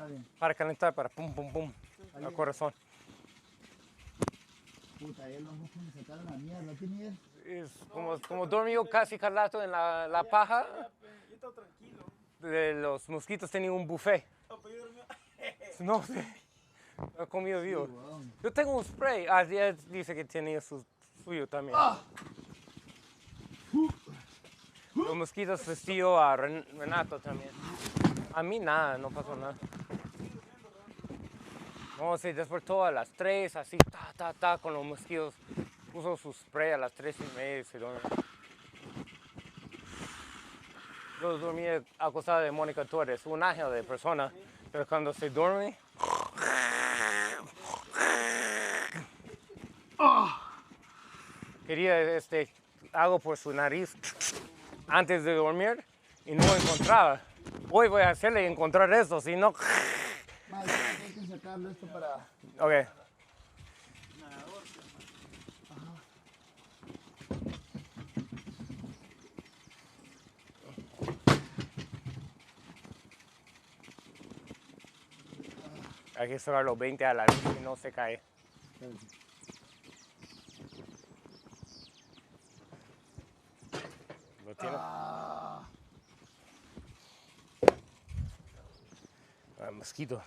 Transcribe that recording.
Está bien. Para calentar, para pum, pum, pum. Al corazón. Puta, él los mosquitos me sacaron la mierda. ¿Qué mierda? Es como dormido casi calato en la paja. Yo estaba tranquilo. De los mosquitos tenían un buffet. Oh, pero yo dormía. No sé. He comido vivo. Weón. Yo tengo un spray. Ah, ya dice que tenía su suyo también. Los mosquitos vestido a Renato también. A mí nada, no pasó nada. No, se despertó a las 3, así, con los mosquitos. Puso su spray a las 3:30 y se durmió. Yo dormí acostado de Mónica Torres, un ángel de persona, pero cuando se duerme... Quería algo por su nariz antes de dormir y no encontraba. Hoy voy a hacerle encontrar eso, si no... Madre, hay que sacarlo esto para... Ok. Hay que cerrar los 20 a la luz y no se cae. ¿Lo tiene? Mosquito.